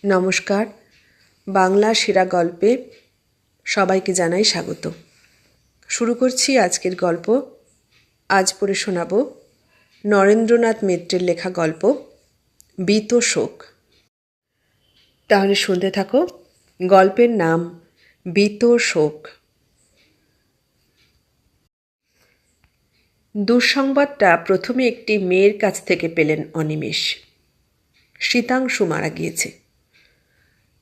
নমস্কার। বাংলা সেরা গল্পে সবাইকে জানাই স্বাগত। শুরু করছি আজকের গল্প। আজ পড়ে শোনাব নরেন্দ্রনাথ মিত্রের লেখা গল্প বীত শোক। তাহলে শুনতে থাকো। গল্পের নাম বীত শোক। দুঃসংবাদটা প্রথমে একটি মেয়ের কাছ থেকে পেলেন অনিমেষ। শীতাংশু মারা গিয়েছে।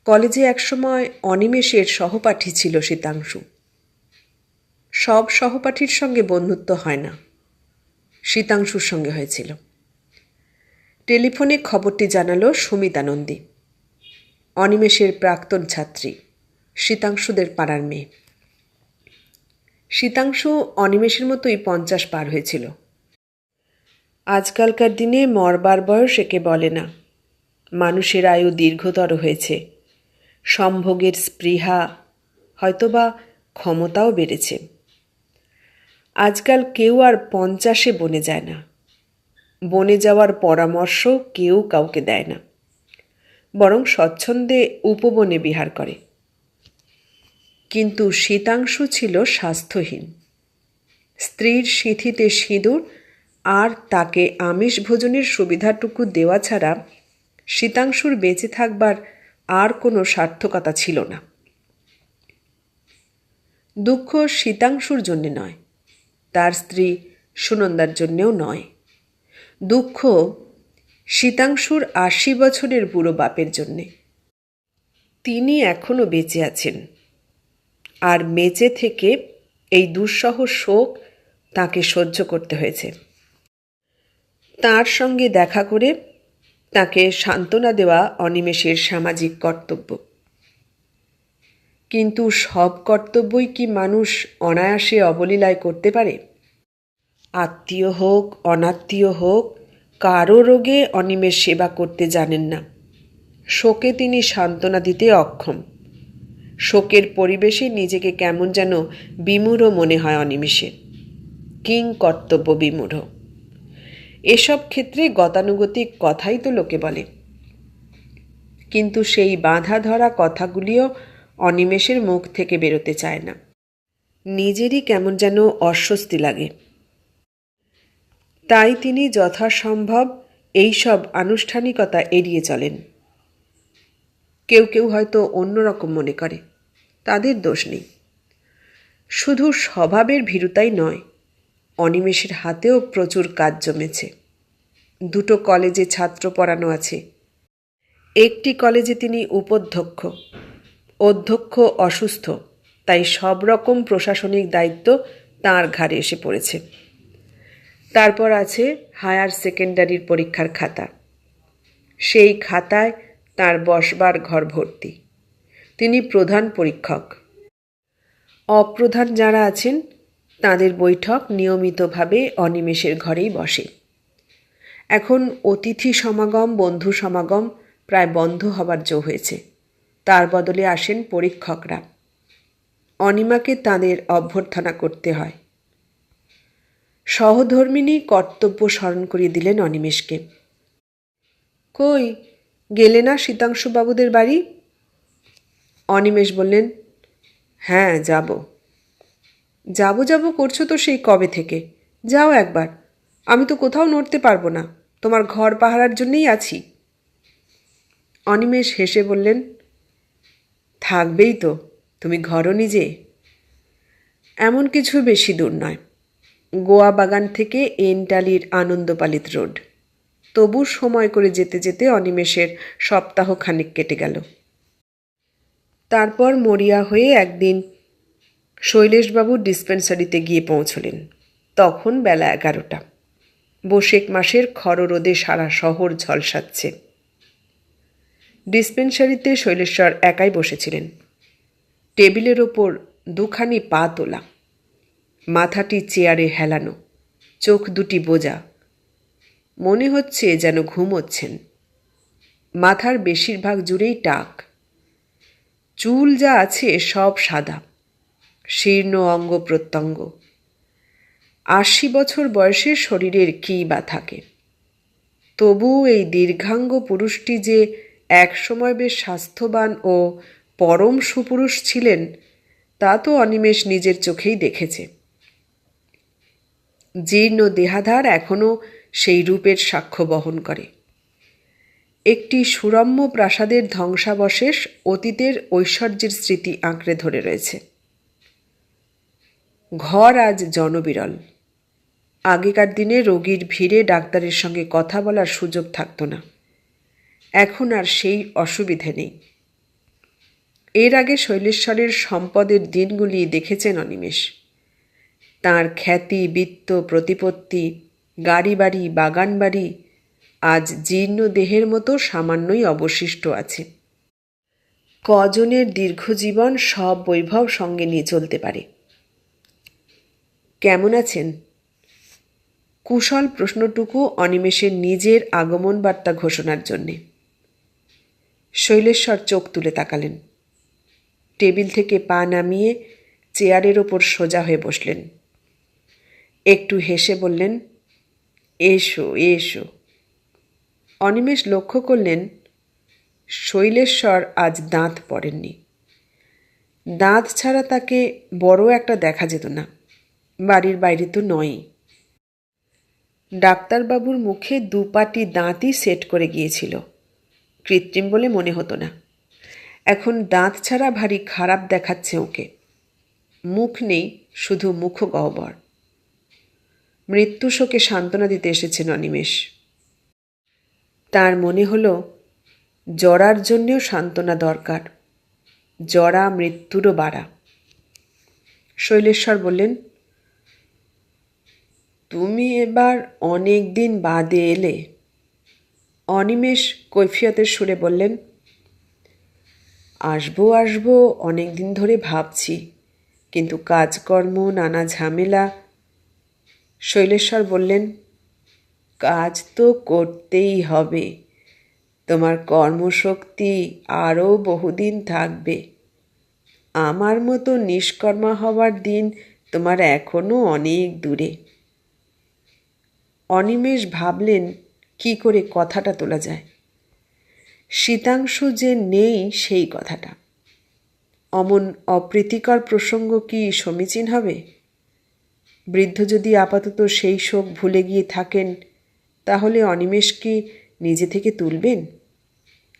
কলেজে একসময় অনিমেষের সহপাঠী ছিল শীতাংশু। সব সহপাঠীর সঙ্গে বন্ধুত্ব হয় না, শীতাংশুর সঙ্গে হয়েছিল। টেলিফোনে খবরটি জানালো সুমিতা নন্দী, অনিমেষের প্রাক্তন ছাত্রী, শীতাংশুদের পাড়ার মেয়ে। শীতাংশু অনিমেষের মতোই 50 পার হয়েছিল। আজকালকার দিনে মরবার বয়স একে বলে না। মানুষের আয়ু দীর্ঘতর হয়েছে, সম্ভোগের স্পৃহা হয়তোবা ক্ষমতাও বেড়েছে। আজকাল কেউ আর 50-এ বনে যায় না। বনে যাওয়ার পরামর্শ কেউ কাউকে দেয় না, বরং স্বচ্ছন্দে উপবনে বিহার করে। কিন্তু শীতাংশু ছিল স্বাস্থ্যহীন। স্ত্রীর সিঁথিতে সিঁদুর আর তাকে আমিষ ভোজনের সুবিধাটুকু দেওয়া ছাড়া শীতাংশুর বেঁচে থাকবার আর কোনো সার্থকতা ছিল না। দুঃখ শীতাংশুর জন্যে নয়, তার স্ত্রী সুনন্দার জন্যেও নয়। দুঃখ শীতাংশুর 80 বছরের বুড়ো বাপের জন্যে। তিনি এখনও বেঁচে আছেন, আর বেঁচে থেকে এই দুঃসহ শোক তাকে সহ্য করতে হয়েছে। তার সঙ্গে দেখা করে তাকে সান্ত্বনা দেওয়া অনিমেষের সামাজিক কর্তব্য। কিন্তু সব কর্তব্যই কি মানুষ অনায়াসে অবলীলায় করতে পারে? আত্মীয় হোক অনাত্মীয় হোক, কারো রোগে অনিমেষ সেবা করতে জানেন না। শোকে তিনি সান্ত্বনা দিতে অক্ষম। শোকের পরিবেশে নিজেকে কেমন যেন বিমূঢ় মনে হয় অনিমেষের। কিং কর্তব্য বিমূঢ়। এসব ক্ষেত্রে গতানুগতিক কথাই তো লোকে বলে, কিন্তু সেই বাঁধা ধরা কথাগুলিও অনিমেষের মুখ থেকে বেরোতে চায় না। নিজেরই কেমন যেন অস্বস্তি লাগে। তাই তিনি যথাসম্ভব এইসব আনুষ্ঠানিকতা এড়িয়ে চলেন। কেউ কেউ হয়তো অন্যরকম মনে করে, তাদের দোষ নেই। শুধু স্বভাবের ভীরুতাই নয়, অনিমেষের হাতেও প্রচুর কাজ জমেছে। 2 কলেজে ছাত্র পড়ানো আছে। একটি কলেজে তিনি উপাধ্যক্ষ, অধ্যক্ষ অসুস্থ, তাই সব রকম প্রশাসনিক দায়িত্ব তাঁর ঘাড়ে এসে পড়েছে। তারপর আছে হায়ার সেকেন্ডারির পরীক্ষার খাতা। সেই খাতায় তার বসবার ঘর ভর্তি। তিনি প্রধান পরীক্ষক। অপ্রধান যারা আছেন তাদের বৈঠক নিয়মিতভাবে অনিমেষের ঘরেই বসে। এখন অতিথি সমাগম, বন্ধু সমাগম প্রায় বন্ধ হবার জো হয়েছে। তার বদলে আসেন পরীক্ষকরা। অনিমাকে তাদের অভ্যর্থনা করতে হয়। সহধর্মিণী কর্তব্য স্মরণ করিয়ে দিলেন অনিমেষকে। কই গেলে না শীতাংশুবাবুদের বাড়ি? অনিমেষ বললেন, হ্যাঁ যাব। যাব করছো তো সেই কবে থেকে। যাও একবার। আমি তো কোথাও নড়তে পারবো না, তোমার ঘর পাহারার জন্যেই আছি। অনিমেষ হেসে বললেন, থাকবেই তো, তুমি ঘরও নিজে। এমন কিছু বেশি দূর নয়, গোয়া বাগান থেকে এনটালির আনন্দপালিত রোড। তবু সময় করে যেতে যেতে অনিমেষের সপ্তাহখানেক কেটে গেল। তারপর মরিয়া হয়ে একদিন শৈলেশবাবুর ডিসপেন্সারিতে গিয়ে পৌঁছলেন। তখন বেলা 11টা। বৈশাখ মাসের খর রোদে সারা শহর ঝলসাচ্ছে। ডিসপেন্সারিতে শৈলেশ্বর একাই বসেছিলেন। টেবিলের ওপর 2খানি পা তোলা, মাথাটি চেয়ারে হেলানো, চোখ দুটি বোজা। মনে হচ্ছে যেন ঘুমোচ্ছেন। মাথার বেশিরভাগ জুড়েই টাক। চুল যা আছে সব সাদা, শীর্ণ অঙ্গ প্রত্যঙ্গ। 80 বছর বয়সে শরীরের কী বা থাকে। তবু এই দীর্ঘাঙ্গ পুরুষটি যে একসময় বেশ স্বাস্থ্যবান ও পরম সুপুরুষ ছিলেন তা তো অনিমেষ নিজের চোখেই দেখেছে। জীর্ণ দেহাধার এখনও সেই রূপের সাক্ষ্য বহন করে। একটি সুরম্য প্রাসাদের ধ্বংসাবশেষ অতীতের ঐশ্বর্যের স্মৃতি আঁকড়ে ধরে রয়েছে। ঘর আজ জনবিরল। আগেকার দিনে রোগীর ভিড়ে ডাক্তারের সঙ্গে কথা বলার সুযোগ থাকত না। এখন আর সেই অসুবিধে নেই। এর আগে শৈলেশ্বরের সম্পদের দিনগুলি দেখেছেন অনিমেষ। তাঁর খ্যাতি, বিত্ত, প্রতিপত্তি, গাড়ি বাড়ি, বাগান বাড়ি আজ জীর্ণ দেহের মতো সামান্যই অবশিষ্ট আছে। কজনের দীর্ঘজীবন সব বৈভব সঙ্গে নিয়ে চলতে পারে। কেমন আছেন? কুশল প্রশ্নটুকু অনিমেষের নিজের আগমন বার্তা ঘোষণার জন্যে। শৈলেশ্বর চোখ তুলে তাকালেন। টেবিল থেকে পা নামিয়ে চেয়ারের ওপর সোজা হয়ে বসলেন। একটু হেসে বললেন, এসো এসো। অনিমেষ লক্ষ্য করলেন শৈলেশ্বর আজ দাঁত পড়েননি। দাঁত ছাড়া তাকে বড় একটা দেখা যেত না, বাড়ির বাইরে তো নয়ই। ডাক্তারবাবুর মুখে দুপাটি দাঁতই সেট করে গিয়েছিল, কৃত্রিম বলে মনে হতো না। এখন দাঁত ছাড়া ভারী খারাপ দেখাচ্ছে ওকে। মুখ নেই, শুধু মুখগহ্বর। মৃত্যু শোকে সান্ত্বনা দিতে এসেছেন অনিমেষ। তার মনে হলো জরার জন্যেও সান্ত্বনা দরকার, জরা মৃত্যুরও বাড়া। শৈলেশ্বর বললেন, তুমি এবার অনেক দিন বাদে এলে। অনিমেষ কৈফিয়তের সুরে বললেন, আসবো আসবো অনেক দিন ধরে ভাবছি, কিন্তু কাজকর্ম, নানা ঝামেলা। শৈলেশ্বর বললেন, কাজ তো করতেই হবে। তোমার কর্মশক্তি আরও বহুদিন থাকবে। আমার মতো নিষ্কর্মা হওয়ার দিন তোমার এখনও অনেক দূরে। অনিমেষ ভাবলেন কি করে কথাটা তোলা যায়। শীতাংশু যে নেই সেই কথাটা। অমন অপ্রীতিকর প্রসঙ্গ কি সমীচীন হবে? বৃদ্ধ যদি আপাতত সেই শোক ভুলে গিয়ে থাকেন, তাহলে অনিমেষ কি নিজে থেকে তুলবেন?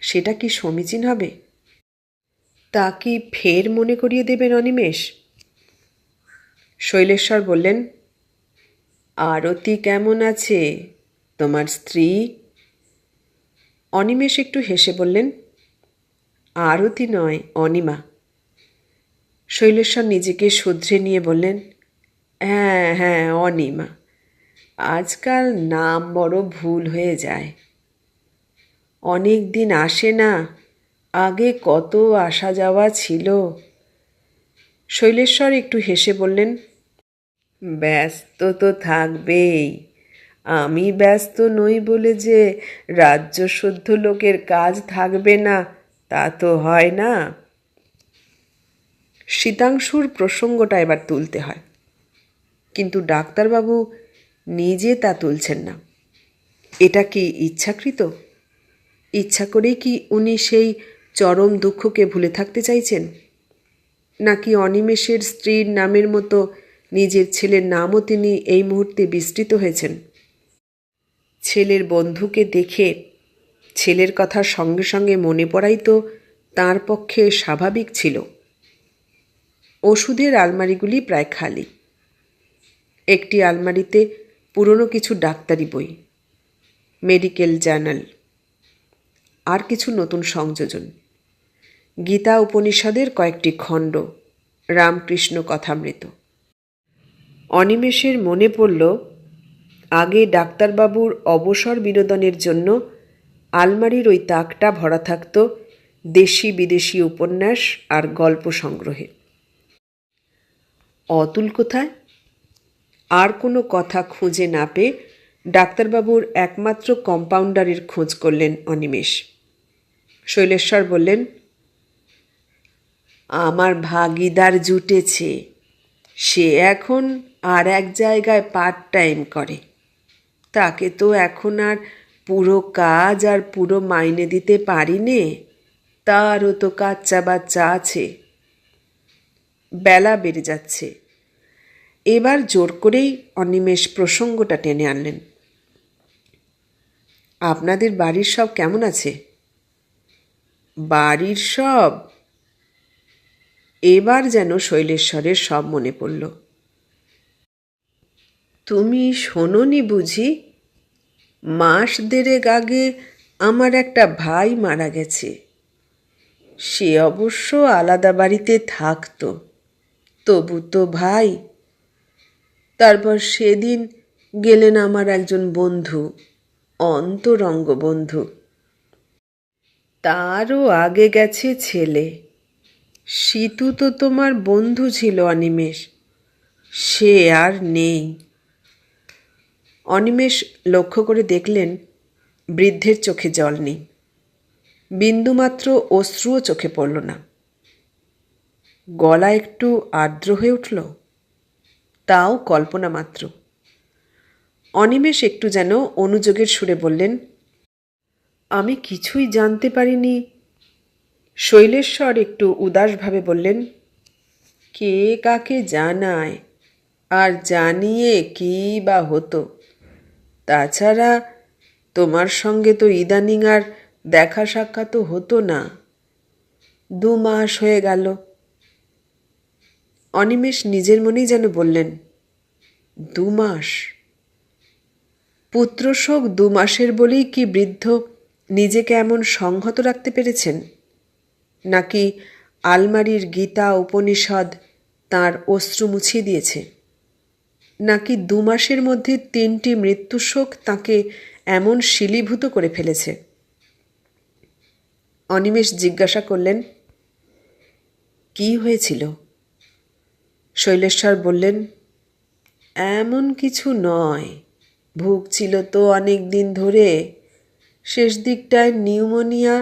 সেটা কি সমীচীন হবে? তা কি ফের মনে করিয়ে দেবেন অনিমেষ? শৈলেশ্বর বললেন, আরতি কেমন আছে, তোমার স্ত্রী? অনিমেষ একটু হেসে বললেন, আরতি নয়, অনিমা। শৈলেশ্বর নিজেকে শুধরে নিয়ে বললেন, হ্যাঁ হ্যাঁ, অনিমা। আজকাল নাম বড় ভুল হয়ে যায়। অনেক দিন আসে না, আগে কত আসা যাওয়া ছিল। শৈলেশ্বর একটু হেসে বললেন, ব্যস্ত তো থাকবেই। আমি ব্যস্ত নই বলে যে রাজ্যশুদ্ধ লোকের কাজ থাকবে না তা তো হয় না। শীতাংশুর প্রসঙ্গটা এবার তুলতে হয়, কিন্তু ডাক্তারবাবু নিজে তা তুলছেন না। এটা কি ইচ্ছাকৃত? ইচ্ছা করেই কি উনি সেই চরম দুঃখকে ভুলে থাকতে চাইছেন? নাকি অনিমেষের স্ত্রীর নামের মতো নিজের ছেলের নামও তিনি এই মুহূর্তে বিস্মৃত হয়েছেন? ছেলের বন্ধুকে দেখে ছেলের কথা সঙ্গে সঙ্গে মনে পড়াই তো তাঁর পক্ষে স্বাভাবিক ছিল। ওষুধের আলমারিগুলি প্রায় খালি। একটি আলমারিতে পুরনো কিছু ডাক্তারি বই, মেডিকেল জার্নাল, আর কিছু নতুন সংযোজন, গীতা উপনিষদের কয়েকটি খণ্ড, রামকৃষ্ণ কথামৃত। অনিমেষের মনে পড়ল আগে ডাক্তারবাবুর অবসর বিনোদনের জন্য আলমারির ওই তাকটা ভরা থাকত দেশি বিদেশি উপন্যাস আর গল্প সংগ্রহে। অতুল কোথায়? আর কোনো কথা খুঁজে না পেয়ে ডাক্তারবাবুর একমাত্র কম্পাউন্ডারের খোঁজ করলেন অনিমেষ। শৈলেশ্বর বললেন, আমার ভাগিদার জুটেছে। সে এখন আর এক জায়গায় পার্ট টাইম করে। তাকে তো এখন আর পুরো কাজ আর পুরো মাইনে দিতে পারি নে, তারও তো কাচ্চা বাচ্চা আছে। বেলা বেড়ে যাচ্ছে। এবার জোর করেই অনিমেষ প্রসঙ্গটা টেনে আনলেন। আপনাদের বাড়ির সব কেমন আছে? বাড়ির সব? এবার যেন শৈলেশ্বরের সব মনে পড়ল। তুমি শোনোনি বুঝি? মাস দেড়েক আগে আমার একটা ভাই মারা গেছে। সে অবশ্য আলাদা বাড়িতে থাকতো, তবু তো ভাই। তারপর সেদিন গেলেন আমার একজন বন্ধু, অন্তরঙ্গ বন্ধু। তারও আগে গেছে ছেলে। সীতু তো তোমার বন্ধু ছিল অনিমেষ, সে আর নেই। অনিমেষ লক্ষ্য করে দেখলেন বৃদ্ধের চোখে জল নেই, বিন্দুমাত্র অশ্রুও চোখে পড়ল না। গলা একটু আর্দ্র হয়ে উঠল, তাও কল্পনা মাত্র। অনিমেষ একটু যেন অনুযোগের সুরে বললেন, আমি কিছুই জানতে পারিনি। শৈলেশ্বর একটু উদাসভাবে বললেন, কে কাকে জানায়, আর জানিয়ে কী বা হতো? তাছাড়া তোমার সঙ্গে তো ইদানিং আর দেখা সাক্ষাৎও হতো না। 2 মাস হয়ে গেল। অনিমেষ নিজের মনেই যেন বললেন, 2 মাস? পুত্রশোক 2 মাসের বলেই কি বৃদ্ধ নিজেকে এমন সংহত রাখতে পেরেছেন? নাকি আলমারির গীতা উপনিষদ তাঁর অশ্রু মুছিয়ে দিয়েছে? নাকি 2 মাসের মধ্যে 3টি মৃত্যুশোক তাঁকে এমন শিলীভূত করে ফেলেছে? অনিমেষ জিজ্ঞাসা করলেন, কি হয়েছিল? শৈলেশ্বর বললেন, এমন কিছু নয়, ভুগছিল তো অনেক দিন ধরে, শেষ দিকটায় নিউমোনিয়া।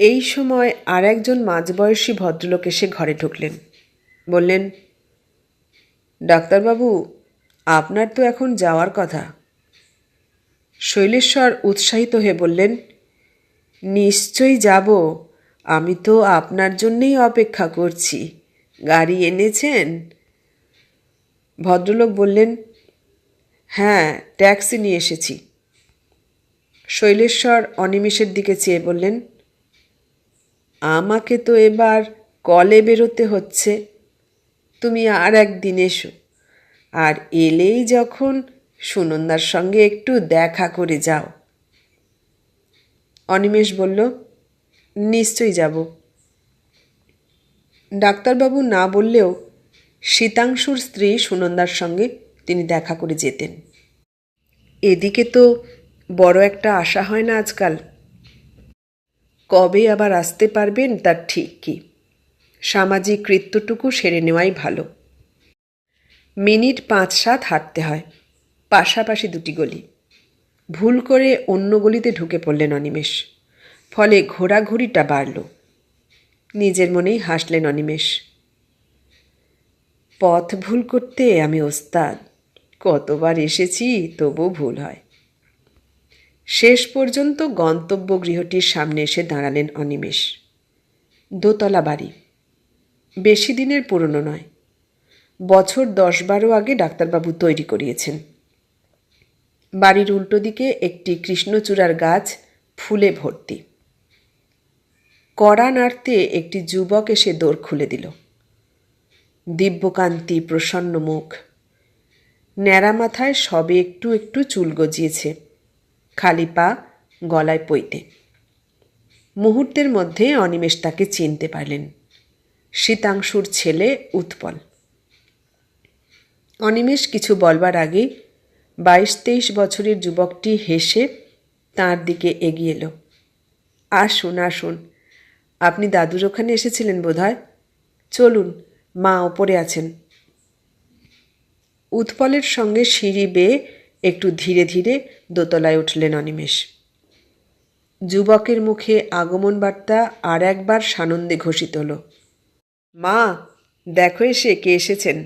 এই সময় আর একজন মাঝবয়সী ভদ্রলোক এসে ঘরে ঢুকলেন। বললেন, ডাক্তারবাবু, আপনার তো এখন যাওয়ার কথা। শৈলেশ্বর উৎসাহিত হয়ে বললেন, নিশ্চয়ই যাব। আমি তো আপনার জন্যেই অপেক্ষা করছি। গাড়ি এনেছেন? ভদ্রলোক বললেন, হ্যাঁ, ট্যাক্সি নিয়ে এসেছি। শৈলেশ্বর অনিমেষের দিকে চেয়ে বললেন, আমাকে তো এবার কলে বেরোতে হচ্ছে, তুমি আর একদিন এসো, আর এলেই যখন সুনন্দার সঙ্গে একটু দেখা করে যাও। অনিমেষ বলল, নিশ্চয়ই যাব। ডাক্তারবাবু না বললেও শীতাংশুর স্ত্রী সুনন্দার সঙ্গে তিনি দেখা করে যেতেন। এদিকে তো বড় একটা আশা হয় না আজকাল। কবে আবার আসতে পারবেন তার ঠিক কি। সামাজিক কৃত্যটুকু সেরে নেওয়াই ভালো। মিনিট 5-7 হাঁটতে হয়, পাশাপাশি 2টি গলি। ভুল করে অন্য গলিতে ঢুকে পড়লেন অনিমেষ, ফলে ঘোরাঘুরিটা বাড়ল। নিজের মনেই হাসলেন অনিমেষ। পথ ভুল করতে আমি ওস্তাদ, কতবার এসেছি তবু ভুল হয়। শেষ পর্যন্ত গন্তব্য গৃহটির সামনে এসে দাঁড়ালেন অনিমেষ। দোতলা বাড়ি, বেশি দিনের পুরনো নয়, বছর 10-12 আগে ডাক্তারবাবু তৈরি করিয়েছেন। বাড়ির উল্টো দিকে একটি কৃষ্ণচূড়ার গাছ ফুলে ভর্তি। কড়া নাড়তে একটি যুবক এসে দোর খুলে দিল। দিব্যকান্তি প্রসন্ন মুখ, ন্যাড়া মাথায় সবে একটু একটু চুল গজিয়েছে, খালি পা, গলায় পৈতে। মুহূর্তের মধ্যে অনিমেষ তাকে চিনতে পারলেন, শীতাংশুর ছেলে উৎপল। অনিমেষ কিছু বলবার আগেই 22-23 বছরের যুবকটি হেসে তাঁর দিকে এগিয়ে এলো। আসুন আসুন, আপনি দাদুর ওখানে এসেছিলেন বোধহয়। চলুন, মা ওপরে আছেন। উৎপলের সঙ্গে সিঁড়ি বেয়ে একটু ধীরে ধীরে দোতলায় উঠলেন অনিমেষ। যুবকের মুখে আগমন বার্তা আর একবার সানন্দে ঘোষিত হল, মা দেখো এসে কে এসেছেন।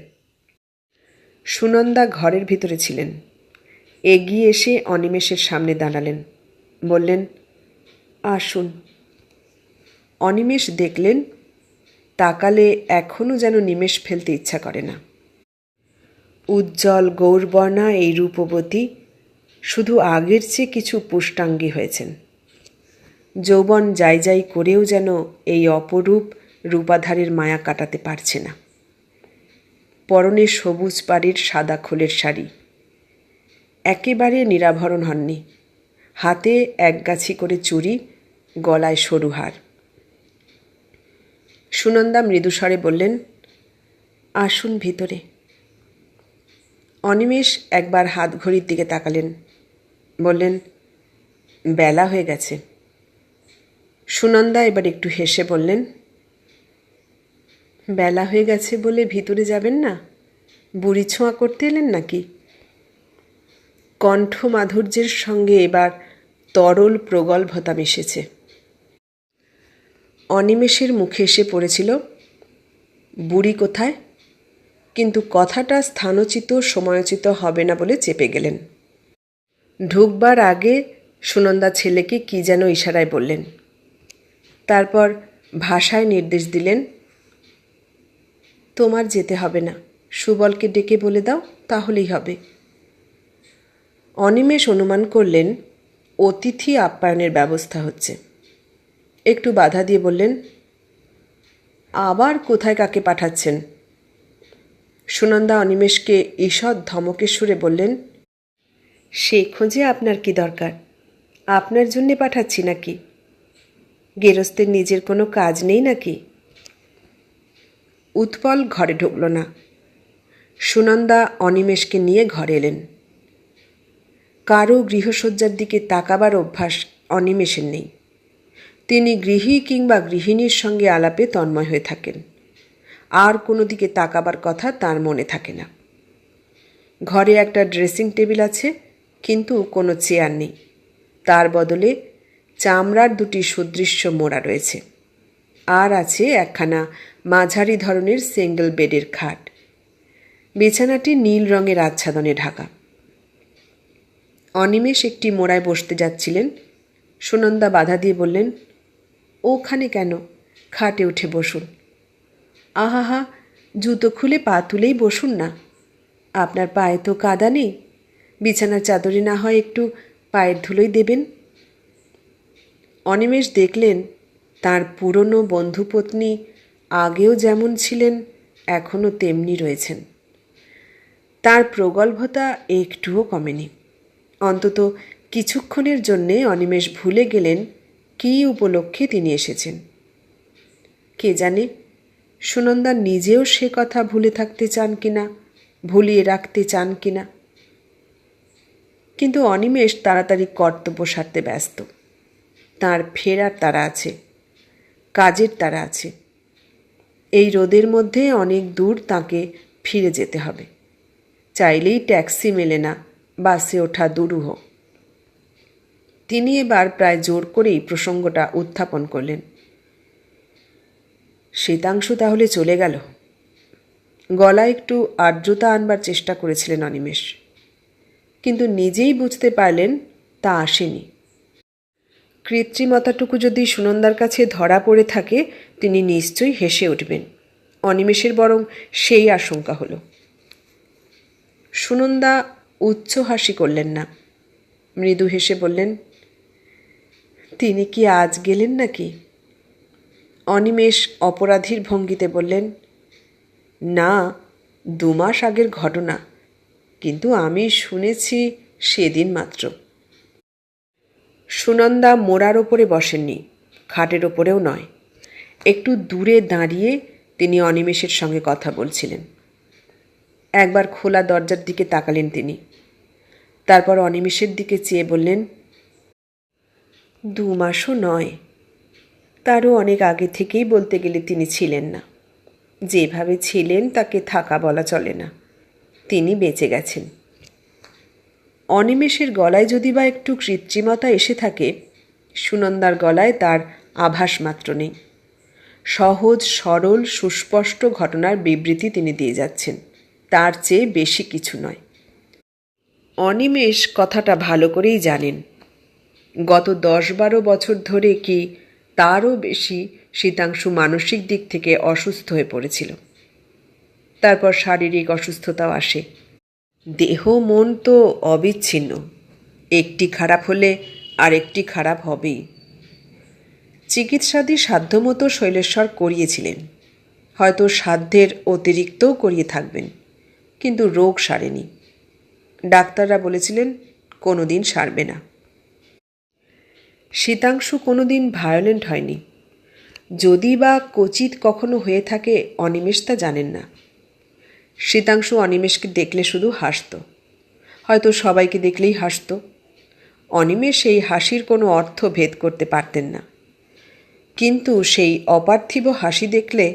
সুনন্দা ঘরের ভিতরে ছিলেন। এগিয়ে এসে অনিমেষের সামনে দাঁড়ালেন। বললেন, আসুন। অনিমেষ দেখলেন, তাকালে এখনও যেন নিমেষ ফেলতে ইচ্ছা করে না। উজ্জ্বল গৌরবর্ণা এই রূপবতী শুধু আগের চেয়ে কিছু পুষ্টাঙ্গী হয়েছেন। যৌবন যাই যাই করেও যেন এই অপরূপ রূপাধারের মায়া কাটাতে পারছে না। পরনে সবুজ পাড়ের সাদা খোলের শাড়ি, একেবারে নিরাভরণ হননি। হাতে একগাছি করে চুড়ি, গলায় সরু হার। সুনন্দা মৃদুস্বরে বললেন, আসুন ভিতরে। অনিমেষ একবার হাত ঘড়ির দিকে তাকালেন। বললেন, বেলা হয়ে গেছে। সুনন্দা এবার একটু হেসে বললেন, বেলা হয়ে গেছে বলে ভিতরে যাবেন না? বুড়ি ছোঁয়া করতে এলেন নাকি? কণ্ঠ মাধুর্যের সঙ্গে এবার তরল প্রগল্ভতা মিশেছে। অনিমেষের মুখে এসে পড়েছিল, বুড়ি কোথায়? কিন্তু কথাটা স্থানোচিত সময়োচিত হবে না বলে চেপে গেলেন। ঢুকবার আগে সুনন্দা ছেলেকে কি যেন ইশারায় বললেন। তারপর ভাষায় নির্দেশ দিলেন, তোমার যেতে হবে না, সুবলকে ডেকে বলে দাও, তাহলেই হবে। অনিমেষ অনুমান করলেন অতিথি আপ্যায়নের ব্যবস্থা হচ্ছে। একটু বাধা দিয়ে বললেন, আবার কোথায় কাকে পাঠাচ্ছেন? সুনন্দা অনিমেষকে ঈষৎ ধমকের সুরে বললেন, সে খোঁজে আপনার কি দরকার? আপনার জন্যে পাঠাচ্ছি নাকি? গেরস্তের নিজের কোনো কাজ নেই নাকি? উৎপল ঘরে ঢুকল না। সুনন্দা অনিমেষকে নিয়ে ঘরে এলেন। কারও গৃহসজ্জার দিকে তাকাবার অভ্যাস অনিমেষের নেই। তিনি গৃহী কিংবা গৃহিণীর সঙ্গে আলাপে তন্ময় হয়ে থাকেন। আর কোনো দিকে তাকাবার কথা তার মনে থাকে না। ঘরে একটা ড্রেসিং টেবিল আছে, কিন্তু কোনো চেয়ার নেই। তার বদলে চামড়ার দুটি সুদৃশ্য মোড়া রয়েছে। আর আছে একখানা মাঝারি ধরনের সিঙ্গল বেডের খাট। বিছানাটি নীল রঙের আচ্ছাদনে ঢাকা। অনিমেষ একটি মোড়ায় বসতে যাচ্ছিলেন। সুনন্দা বাধা দিয়ে বললেন, ওখানে কেন? খাটে উঠে বসুন। আহা, জুতো খুলে পা তুলেই বসুন না। আপনার পায়ে তো কাদা নেই, বিছানার চাদরে না হয় একটু পায়ের ধুলোই দেবেন। অনিমেষ দেখলেন, তার পুরনো বন্ধুপত্নী আগেও যেমন ছিলেন এখনও তেমনি রয়েছেন। তার প্রগল্ভতা একটুও কমেনি। অন্তত কিছুক্ষণের জন্যে অনিমেষ ভুলে গেলেন কী উপলক্ষে তিনি এসেছেন। কে জানে সুনন্দা নিজেও সে কথা ভুলে থাকতে চান কিনা, ভুলিয়ে রাখতে চান কিনা। কিন্তু অনিমেষ তাড়াতাড়ি কর্তব্য সারতে ব্যস্ত। তার ফেরার তাড়া আছে, কাজের তাড়া আছে। এই রোদের মধ্যে অনেক দূর তাকে ফিরে যেতে হবে। চাইলেই ট্যাক্সি মেলে না, বাসে ওঠা দুরূহ। তিনি এবার প্রায় জোর করেই প্রসঙ্গটা উত্থাপন করলেন। শীতাংশু তাহলে চলে গেল? গলায় একটু আর্দ্রতা আনবার চেষ্টা করেছিলেন অনিমেষ, কিন্তু নিজেই বুঝতে পারলেন তা আসেনি। কৃত্রিমতাটুকু যদি সুনন্দার কাছে ধরা পড়ে থাকে, তিনি নিশ্চয়ই হেসে উঠবেন। অনিমেষের বরং সেই আশঙ্কা হল। সুনন্দা উচ্চ হাসি করলেন না, মৃদু হেসে বললেন, তিনি কি আজ গেলেন নাকি? অনিমেষ অপরাধীর ভঙ্গিতে বললেন, না, 2 মাস আগের ঘটনা, কিন্তু আমি শুনেছি সেদিন মাত্র। সুনন্দা মোড়ার ওপরে বসেননি, খাটের ওপরেও নয়। একটু দূরে দাঁড়িয়ে তিনি অনিমেষের সঙ্গে কথা বলছিলেন। একবার খোলা দরজার দিকে তাকালেন তিনি। তারপর অনিমেষের দিকে চেয়ে বললেন, 2 মাসও নয়, তারও অনেক আগে থেকেই বলতে গেলে তিনি ছিলেন না। যেভাবে ছিলেন তাকে থাকা বলা চলে না। তিনি বেঁচে গেছেন। অনিমেষের গলায় যদি বা একটু কৃত্রিমতা এসে থাকে, সুনন্দার গলায় তার আভাস মাত্র নেই। সহজ সরল সুস্পষ্ট ঘটনার বিবৃতি তিনি দিয়ে যাচ্ছেন, তার চেয়ে বেশি কিছু নয়। অনিমেষ কথাটা ভালো করেই জানেন। গত 10-12 বছর ধরে কি তারও বেশি শীতাংশু মানসিক দিক থেকে অসুস্থ হয়ে পড়েছিল। তারপর শারীরিক অসুস্থতাও আসে। দেহ মন তো অবিচ্ছিন্ন, একটি খারাপ হলে আরেকটি খারাপ হবেই। চিকিৎসাদি সাধ্যমতো শৈলেশ্বর করিয়েছিলেন, হয়তো সাধ্যের অতিরিক্তও করিয়ে থাকবেন, কিন্তু রোগ সারেনি। ডাক্তাররা বলেছিলেন কোনোদিন সারবে না। শীতাংশু কোনোদিন ভায়োলেন্ট হয়নি, যদি বা কচিত কখনো হয়ে থাকে অনিমেষ তা জানেন না। শীতাংশু অনিমেষকে দেখলে শুধু হাসত, হয়তো সবাইকে দেখলেই হাসত। অনিমেষ এই হাসির কোনো অর্থ ভেদ করতে পারতেন না, কিন্তু সেই অপার্থিব হাসি দেখলে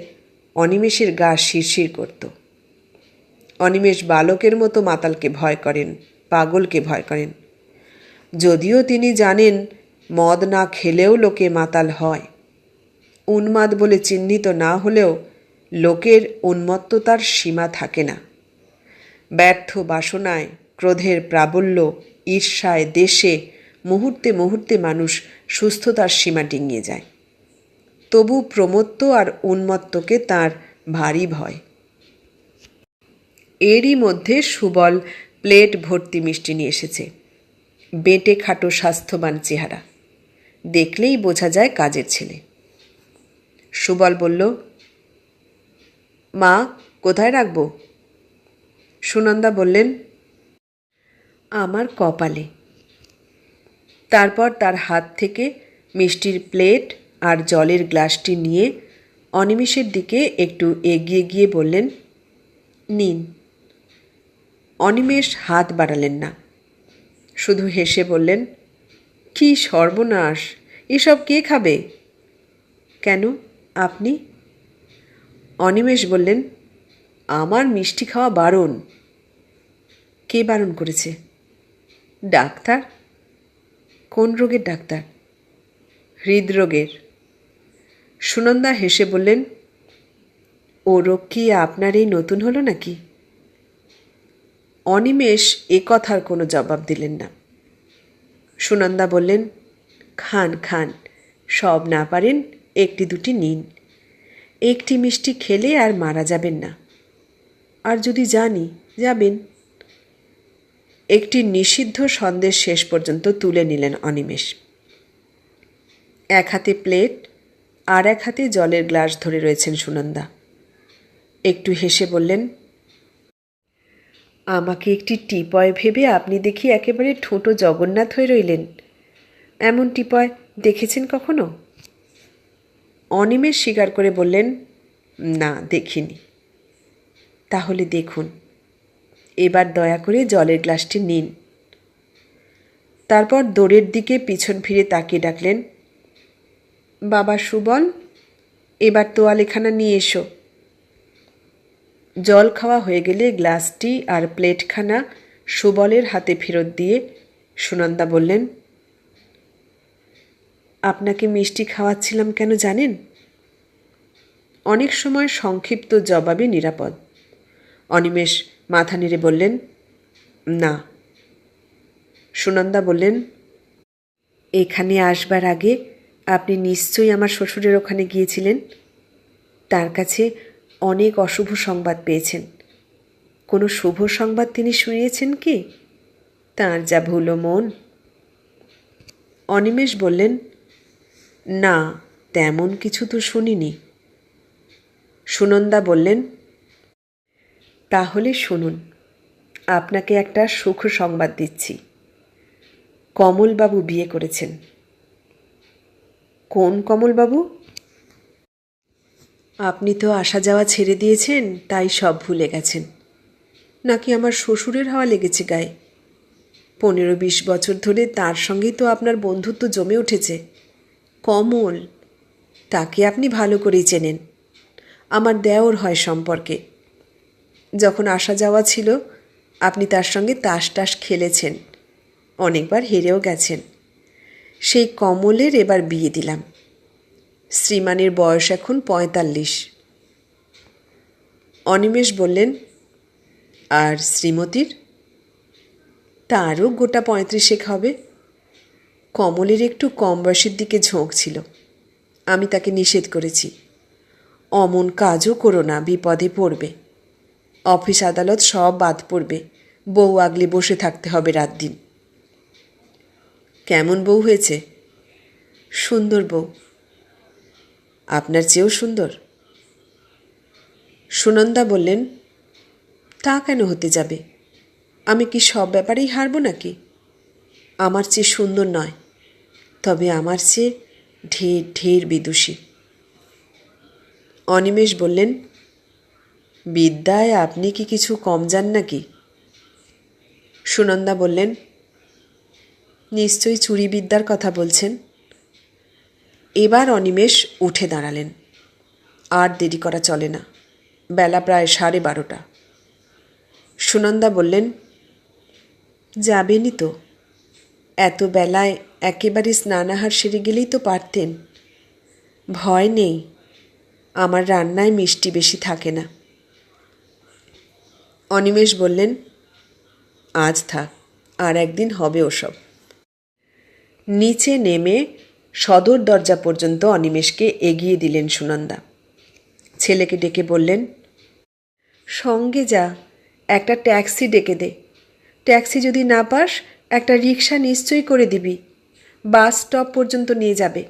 অনিমেষের গা শিরশির করত। অনিমেষ বালকের মতো মাতালকে ভয় করেন, পাগলকে ভয় করেন। যদিও তিনি জানেন মদ না খেলেও লোকে মাতাল হয়, উন্মাদ বলে চিহ্নিত না হলেও লোকের উন্মত্ততার সীমা থাকে না। ব্যর্থ বাসনায়, ক্রোধের প্রাবল্য, ঈর্ষায়, দেশে মুহূর্তে মুহূর্তে মানুষ সুস্থতার সীমা ডিঙিয়ে যায়। তবু প্রমত্ত আর উন্মত্তকে তার ভারী ভয়। এরই মধ্যে সুবল প্লেট ভর্তি মিষ্টি নিয়ে এসেছে। বেঁটে খাটো স্বাস্থ্যবান চেহারা, দেখলেই বোঝা যায় কাজের ছেলে। সুবল বলল, মা, কোথায় রাখব? সুনন্দা বললেন, আমার কপালে। তারপর তার হাত থেকে মিষ্টির প্লেট আর জলের গ্লাসটি নিয়ে অনিমেষের দিকে একটু এগিয়ে গিয়ে বললেন, নিন। অনিমেষ হাত বাড়ালেন না, শুধু হেসে বললেন, কি সর্বনাশ, এসব কে খাবে? কেন, আপনি? অনিমেষ বললেন, আমার মিষ্টি খাওয়া বারণ। কে বারণ করেছে? ডাক্তার। কোন রোগের ডাক্তার? হৃদরোগের। সুনন্দা হেসে বললেন, ও রোগ কি আপনার এই নতুন হলো নাকি? অনিমেষ এ কথার কোনো জবাব দিলেন না। সুনন্দা বললেন, খান খান, সব না পারেন একটি দুটি নিন। একটি মিষ্টি খেলে আর মারা যাবেন না, আর যদি জানি যাবেন। একটি নিষিদ্ধ সন্দেশ শেষ পর্যন্ত তুলে নিলেন অনিমেষ। এক হাতে প্লেট আর এক হাতে জলের গ্লাস ধরে রয়েছেন সুনন্দা। একটু হেসে বললেন, আমাকে একটি টিপয় ভেবে আপনি দেখি একেবারে ঠোঁটো জগন্নাথ হয়ে রইলেন। এমন টিপয় দেখেছেন কখনো? অনিমেষ স্বীকার করে বললেন, না, দেখিনি। তাহলে দেখুন, এবার দয়া করে জলের গ্লাসটি নিন। তারপর দোরের দিকে পিছন ফিরে তাকিয়ে ডাকলেন, বাবা সুবল, এবার তোয়ালেখানা নিয়ে এসো। জল খাওয়া হয়ে গেলে গ্লাসটি আর প্লেটখানা সুবলের হাতে ফেরত দিয়ে সুনন্দা বললেন, আপনাকে মিষ্টি খাওয়াচ্ছিলাম কেন জানেন? অনেক সময় সংক্ষিপ্ত জবাবে নিরাপদ। অনিমেষ মাথা নেড়ে বললেন, না। সুনন্দা বললেন, এখানে আসবার আগে আপনি নিশ্চয়ই আমার শ্বশুরের ওখানে গিয়েছিলেন। তার কাছে অনেক অশুভ সংবাদ পেয়েছেন। কোনো শুভ সংবাদ তিনি শুনিয়েছেন কি? তাঁর যা ভুলো মন। অনিমেষ বললেন, না, তেমন কিছু তো শুনিনি। সুনন্দা বললেন, তাহলে শুনুন, আপনাকে একটা সুখ সংবাদ দিচ্ছি। কমলবাবু বিয়ে করেছেন। কোন কমলবাবু? আপনি তো আসা যাওয়া ছেড়ে দিয়েছেন, তাই সব ভুলে গেছেন। নাকি আমার শ্বশুরের হাওয়া লেগেছে গায়ে? 15-20 বছর ধরে তার সঙ্গেই তো আপনার বন্ধুত্ব জমে উঠেছে। কমল, তাকে আপনি ভালো করেই চেনেন। আমার দেওর হয় সম্পর্কে। যখন আসা যাওয়া ছিল আপনি তার সঙ্গে তাস টাস খেলেছেন, অনেকবার হেরেও গেছেন। সেই কমলের এবার বিয়ে দিলাম। শ্রীমানের বয়স এখন 45। অনিমেষ বললেন, আর শ্রীমতীর? তারও গোটা 35 হবে। কমলের একটু কম বয়সের দিকে ঝোঁক ছিল। আমি তাকে নিষেধ করেছি, অমন কাজও করো না, বিপদে পড়বে। অফিস আদালত সব বাদ পড়বে, বউ আগলে বসে থাকতে হবে রাত দিন। কেমন বউ হয়েছে? সুন্দর বউ। আপনার চেয়েও সুন্দর? সুনন্দা বললেন, তা কেন হতে যাবে? আমি কি সব ব্যাপারেই হারব নাকি? আমার চেয়ে সুন্দর নয়, তবে আমার চেয়ে ঢের ঢের বিদুষী। অনিমেষ বললেন, বিদ্যায় আপনি কি কিছু কম যান নাকি? সুনন্দা বললেন, নিশ্চয়ই চুরিবিদ্যার কথা বলছেন। এবার অনিমেষ উঠে দাঁড়ালেন। আর দেরি করা চলে না, বেলা প্রায় 12:30। সুনন্দা বললেন, যাবেনই তো? এত বেলায় একেবারে স্নানাহার সেরে গেলেই তো পারতেন। ভয় নেই, আমার রান্নায় মিষ্টি বেশি থাকে না। অনিমেষ বললেন, আজ থাক, আর একদিন হবে ওসব। নিচে নেমে সদর দরজা পর্যন্ত অনিমেষকে এগিয়ে দিলেন সুনন্দা। ছেলেকে ডেকে বললেন, সঙ্গে যা, একটা ট্যাক্সি ডেকে দে। ট্যাক্সি যদি না পাস, একটা রিক্সা নিশ্চয়ই করে দিবি, বাস স্টপ পর্যন্ত নিয়ে যাবে।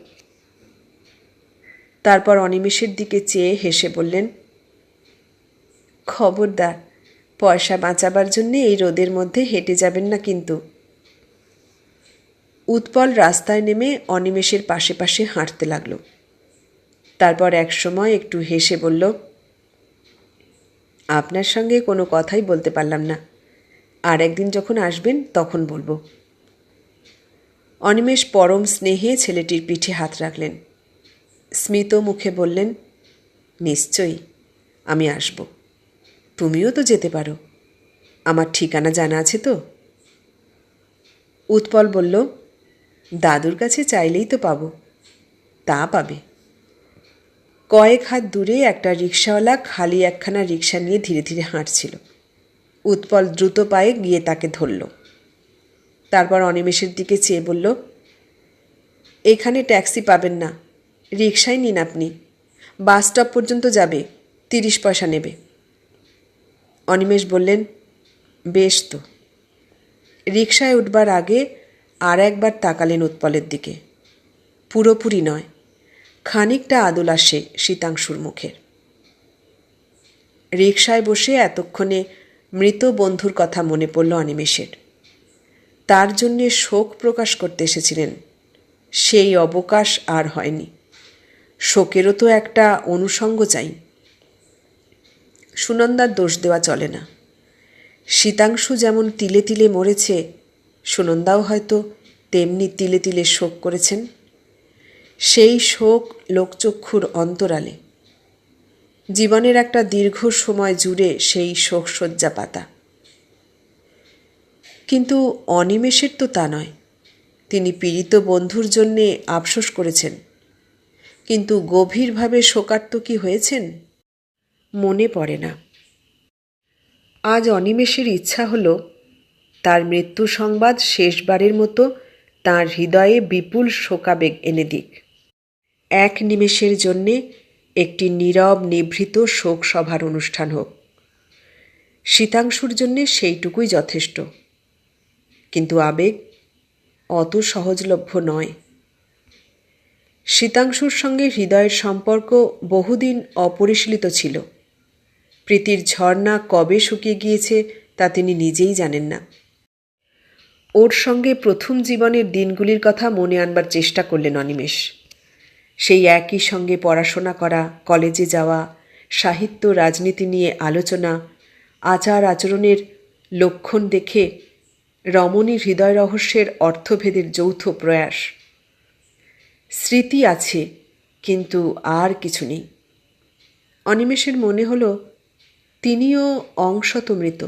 তারপর অনিমেষের দিকে চেয়ে হেসে বললেন, খবরদার, পয়সা বাঁচাবার জন্যে এই রোদের মধ্যে হেঁটে যাবেন না কিন্তু। উৎপল রাস্তায় নেমে অনিমেষের পাশে পাশে হাঁটতে লাগল। তারপর একসময় একটু হেসে বলল, আপনার সঙ্গে কোনো কথাই বলতে পারলাম না, আর একদিন যখন আসবেন তখন বলবো। অনিমেষ পরম স্নেহে ছেলেটির পিঠে হাত রাখলেন। স্মিত মুখে বললেন, নিশ্চয়ই, আমি আসব। তুমিও তো যেতে পারো, আমার ঠিকানা জানা আছে তো? উৎপল বলল, দাদুর কাছে চাইলেই তো পাবো। তা পাবে। কয়েক হাত দূরে একটা রিক্সাওয়ালা খালি একখানা রিক্সা নিয়ে ধীরে ধীরে হাঁটছিল। উৎপল দ্রুত পায়ে গিয়ে তাকে ধরল। তারপর অনিমেষের দিকে চেয়ে বলল, এখানে ট্যাক্সি পাবেন না, রিক্সাই নিন আপনি, বাস স্টপ পর্যন্ত যাবে, 30 পয়সা নেবে। অনিমেষ বললেন, বেশ তো। রিক্সায় উঠবার আগে আর একবার তাকালেন উৎপলের দিকে। পুরোপুরি নয়, খানিকটা আদল আসে শীতাংশুর মুখের। রিক্সায় বসে এতক্ষণে মৃত বন্ধুর কথা মনে পড়ল অনিমেষের। তার জন্যে শোক প্রকাশ করতে এসেছিলেন, সেই অবকাশ আর হয়নি। শোকেরও তো একটা অনুষঙ্গ চাই। সুনন্দার দোষ দেওয়া চলে না। শীতাংশু যেমন তিলে তিলে মরেছে, সুনন্দাও হয়তো তেমনি তিলে তিলে শোক করেছেন। সেই শোক লোকচক্ষুর অন্তরালে। জীবনের একটা দীর্ঘ সময় জুড়ে সেই শোকসজ্জা পাতা। কিন্তু অনিমেষের তো তা নয়। তিনি পীড়িত বন্ধুর জন্যে আফসোস করেছেন, কিন্তু গভীরভাবে শোকার্ত কি হয়েছেন মনে পড়ে না। আজ অনিমেষের ইচ্ছা হলো তার মৃত্যু সংবাদ শেষবারের মতো তাঁর হৃদয়ে বিপুল শোকাবেগ এনে দিক। এক নিমেষের জন্যে একটি নীরব নিভৃত শোক সভার অনুষ্ঠান হোক। শীতাংশুর জন্যে সেইটুকুই যথেষ্ট। কিন্তু আবেগ অত সহজলভ্য নয়। শীতাংশুর সঙ্গে হৃদয়ের সম্পর্ক বহুদিন অপরিশীলিত ছিল। প্রীতির ঝর্ণা কবে শুকিয়ে গিয়েছে তা তিনি নিজেই জানেন না। ওর সঙ্গে প্রথম জীবনের দিনগুলির কথা মনে আনবার চেষ্টা করলেন অনিমেষ। সেই একই সঙ্গে পড়াশোনা করা, কলেজে যাওয়া, সাহিত্য রাজনীতি নিয়ে আলোচনা, আচার আচরণের লক্ষণ দেখে রমণীর হৃদয় রহস্যের অর্থভেদের যৌথ প্রয়াস। স্মৃতি আছে, কিন্তু আর কিছু নেই। অনিমেষের মনে হল তিনিও অংশত মৃত।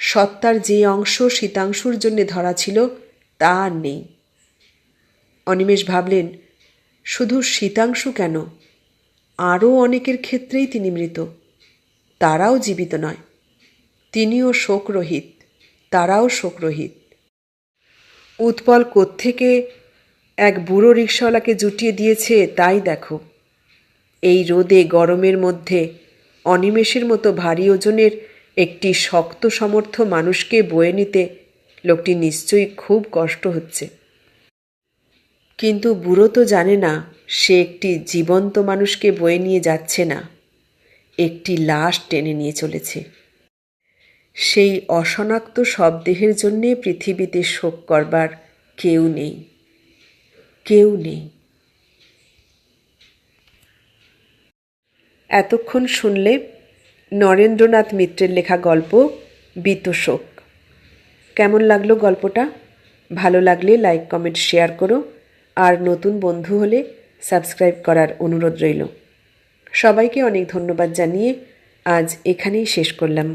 সত্তার যে অংশ শীতাংশুর জন্য ধরা ছিল তা আর নেই। অনিমেষ ভাবলেন, শুধু শীতাংশু কেন, আরও অনেকের ক্ষেত্রেই তিনি মৃত। তারাও জীবিত নয়, তিনিও শোকরহিত, তারাও শোকরহিত। উৎপল কোত্থেকে এক বুড়ো রিকশাওয়ালাকে জুটিয়ে দিয়েছে তাই দেখো। এই রোদে গরমের মধ্যে অনিমেষের মতো ভারী ওজনের একটি শক্ত সমর্থ মানুষকে বয়ে নিতে লোকটি নিশ্চয়ই খুব কষ্ট হচ্ছে। কিন্তু বুড়ো তো জানে না সে একটি জীবন্ত মানুষকে বয়ে নিয়ে যাচ্ছে না, একটি লাশ টেনে নিয়ে চলেছে। সেই অশনাক্ত শবদেহের জন্যে পৃথিবীতে শোক করবার কেউ নেই, কেউ নেই। এতক্ষণ শুনলে নরেন্দ্রনাথ মিত্রের লেখা গল্প বীতশোক। কেমন লাগলো গল্পটা? ভালো লাগলে লাইক, কমেন্ট, শেয়ার করো। আর নতুন বন্ধু হলে সাবস্ক্রাইব করার অনুরোধ রইল। সবাইকে অনেক ধন্যবাদ জানিয়ে আজ এখানেই শেষ করলাম।